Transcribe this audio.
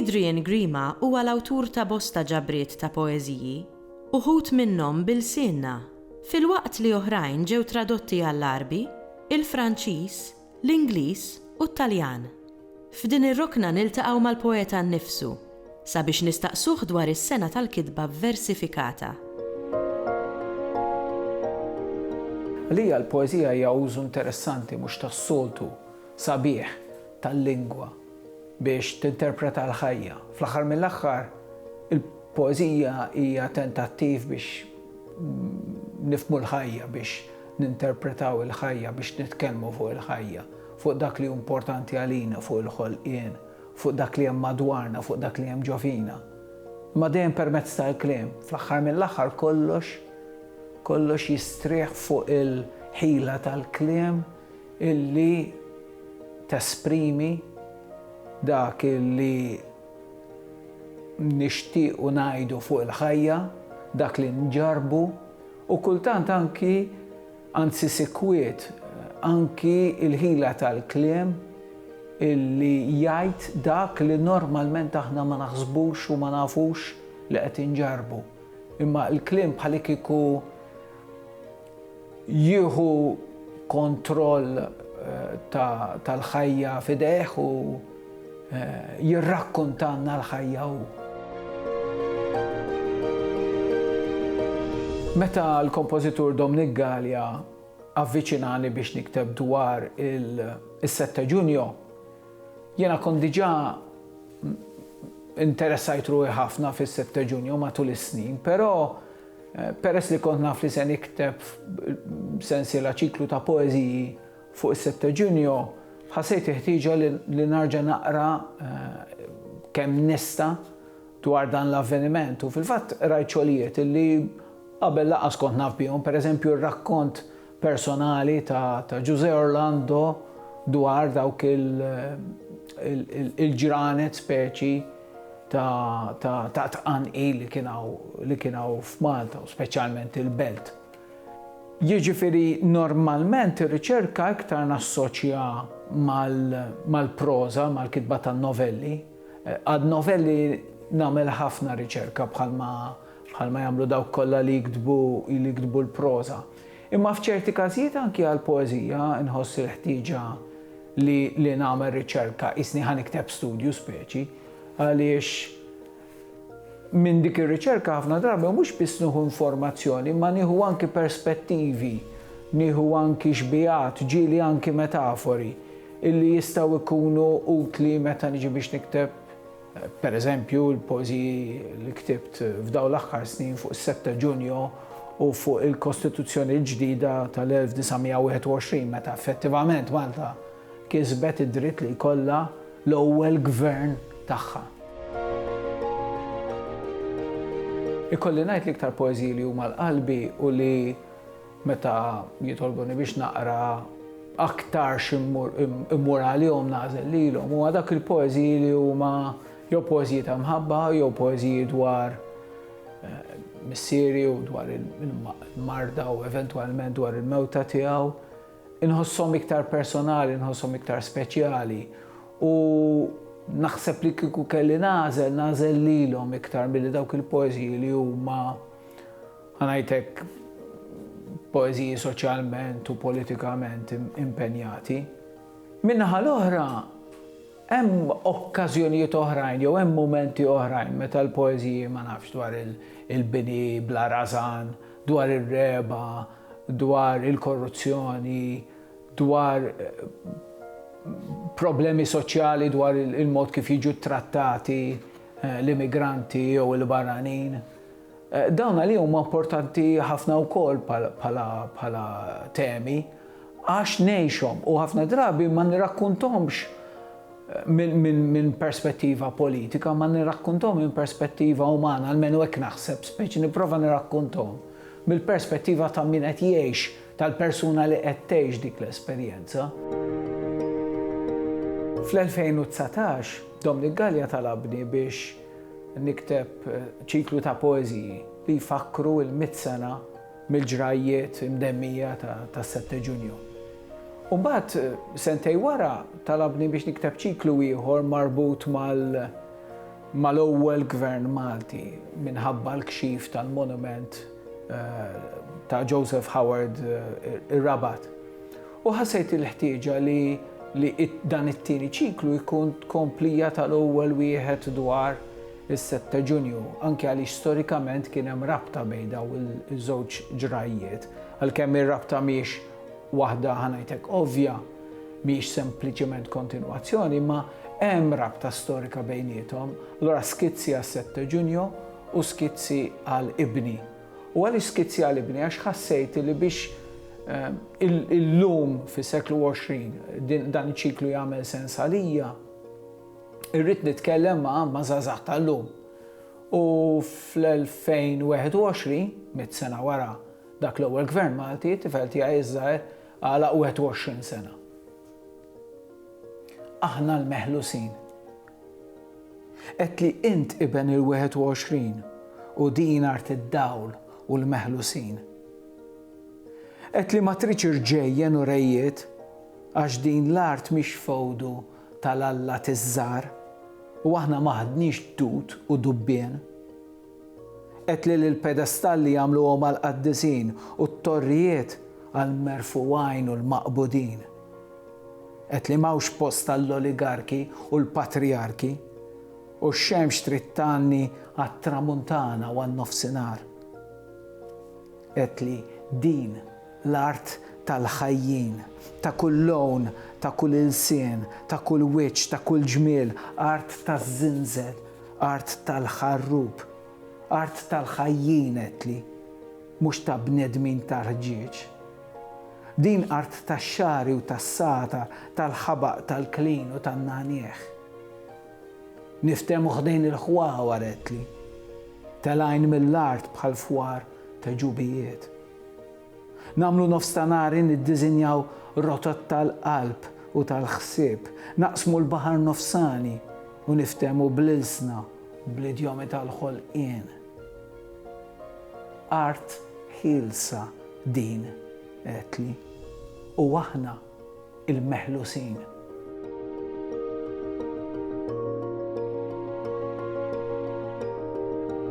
Adrian Grima huwa l-awtur ta' bosta ġabriet ta' poeżiji, uħud minnhom bil-sienna, filwaqt li oħrajn ġew tradotti għall-Arbi, il-Franċiż, l-Ingliż u t-Taljan. F'din ir-rokna niltaqgħu mal-poeta nnifsu sabiex nistaqsuh dwar is-sena tal-kitba versifikata. Għalija l-poeżija hija użu interessanti mhux tas-soltu sabiħ tal-lingwa biex tinterpreta l-ħajja. Fl-aħħar mill-aħħar, il-poeżija hija tentattiv biex nifhmu l-ħajja, biex ninterpretaw il-ħajja, biex nitkellmu fuq il-ħajja, fuq dak li importanti għalina, fuq il-ħolqien, fuq dak li hemm madwarna, fuq dak li hemm ġofina. Ma dejjem permezz tal-kliem. Fl-aħħar mill-aħħar kollox jistrieħ fuq il-ħila tal-kliem illi tesprimi dak li nixtiequ ngħidu fuq il-ħajja, dak li nġarbu u kultant anzi sikwiet anki il-ħila tal-kliem illi jgħid dak li normalment aħna ma naħsbux u ma nafux li qed inġarbu. Imma l-kliem bħal kieku jieħu kontroll tal-ħajja f'idejh u jirrakkontanna l-ħajja hu. Meta l-kompożitur Dominic Gallia avviċinani biex nikteb dwar il-7 Ġunju, jiena kont diġà interessajt ruħi ħafna fis-7 Ġunju matul is-snin, però peress li kont naf li se nikteb sensiela ċiklu ta' poeżiji fuq is-7 Ġunju, ħassejt ħtieġa li narġa' naqra kemm nista dwar dan l-avveniment. U fil-fatt rajt xogħlijiet illi qabel laqas kont naf bihom, pereżempju r-rakkont personali ta' José Orlando dwar dawk il-ġranet speċi ta' tqanqil li kienu f'Malta, u speċjalment il-Belt. Jiġifieri normalment ir-riċerka iktar nassoċja mal-proża, mal-kitba tan-novelli. Għad novelli nagħmel ħafna riċerka bħalma jagħmlu dawk kollha li jiktbu l-proża. Imma f'ċerti każijiet anke għall-poeżija inħoss il-ħtieġa li nagħmel riċerka isni ħanikteb studju speċi għaliex minn dik ir-riċerka ħafna drabi mhux biss nieħu informazzjoni, ma nieħu anke perspettivi, nieħu anke xbijat, ġieli anke metafori illi jistgħu jkunu utli meta niġi biex nikteb, pereżempju l-poeżiji li ktibt f'dawn l-aħħar snin fuq is-7 Ġunju u fuq il-Kostituzzjoni l-ġdida tal-1921 meta effettivament Malta kisbet id-dritt li jkollha l-ewwel gvern tagħha. Ikolli ngħid l-iktar poeżiji li huma l-qalbi u li meta jitolbuni biex naqra aktar immur għalihom nagħżel lilhom huwa dak il-poeżiji li huma jew poeżiji ta' mħabba jew poeżiji dwar missieri u dwar il-marda u eventwalment dwar il-mewta tiegħu. Inħosshom iktar personali, inħosshom iktar speċjali u naħseb li kieku kelli nażel lilhom iktar milli dawk il-poeżiji li huma ħanajtek poeżiji soċjalment u politikament impenjati. Min-naħa l-oħra hemm okkażjonijiet oħrajn jew hemm mumenti oħrajn meta l-poeżiji ma nafx dwar il-bini bla rażan, dwar ir-reba, dwar il-korruzzjoni, dwar problemi soċjali, dwar il-mod kif jiġu trattati l-immigranti jew il-barranin. Dawn għalihom huma importanti ħafna wkoll bħala temi għax ngħixhom u ħafna drabi ma nirrakkunthomx minn perspettiva politika, ma nirrakkunthom minn perspettiva umana, almenu hekk naħseb, speċi nipprova nirrakkunthom mill-perspettiva ta' min qed jgħix, tal-persuna li qed tgħix dik l-esperjenza. Fl-2019, Dominic Gallia talabni biex nikteb ċiklu ta' poeziji li jfakru il-100 sena mill-ġrajiet imdemmija ta' 7 Ġunju. U mbagħad sentej wara talabni biex nikteb ċiklu ieħor marbut mal-ewwel Gvern Malti minħabba l-kxif tal-monument ta' Joseph Howard ir-Rabat. U ħassejt il-ħtieġa li dan it-tieni ċiklu jkun tkomplija tal-ewwel wieħed dwar is-7 Ġunju, anke għaliex storikament kien hemm rabta bejn daw iż-żewġ ġrajiet, għalkemm ir-rabta mhix waħda ħanajtek ovvja, mhix sempliċement kontinwazzjoni, ma hemm rabta storika bejniethom, allura skizzi għas-7 Ġunju u skizzi għal ibni. U għaliex skizzi għal ibni għax ħassejt li biex illum fis-seklu 20 dan iċ-ċiklu jagħmel sens għalija, irrid nitkellem ma' żgħażagħ tal-lum. U fl-2021, 100 sena wara dak l-ewwel Gvern Malti, tifel tiegħi iż-żgħir għala 21 sena. Aħna l-meħlusin. Qed li int iben il-21 u din art id-dawl u l-meħlusin. Qed li ma tridx irġejjen u rejjiet għax din l-art mhix fowdu tal-alla tiż-żar u aħna maħadniex dut u dubbien. Qed li l-pedestalli jagħmluhom għall-qaddisin u t-torrijiet għall-merfuwajn u l-maqbudin. Qed li m'hawnx post tal-oligarki u l-patriarki u x-xemx trid tanni għat-tramuntana u għan-nofsinhar. Qed li din l-art tal-ħajjin, ta' kull lawn, ta' kull insien, ta' kull wiċċ, ta' kull ġmiel, art taż-żinżel, art tal-ħarrub, art tal-ħajjin qed li, mhux ta' bnedmin ta' ħġieġ. Din art tax-xari u tas-sata, tal-ħabaq, tal-klin u tan-nanieħ. Niftehmu ħdejn il-ħwawar qed li, telgħin mill-art bħal fwar ta' ġubijiet. Namlu nofstanari niddiżinjaw rotot tal-qalb u tal-ħsieb, naqsmu l-baħar nofsani u niftehmu bl-ilsna bl-idjomi tal-ħolqien. Art ħilsa din qed li u aħna il-meħlusin.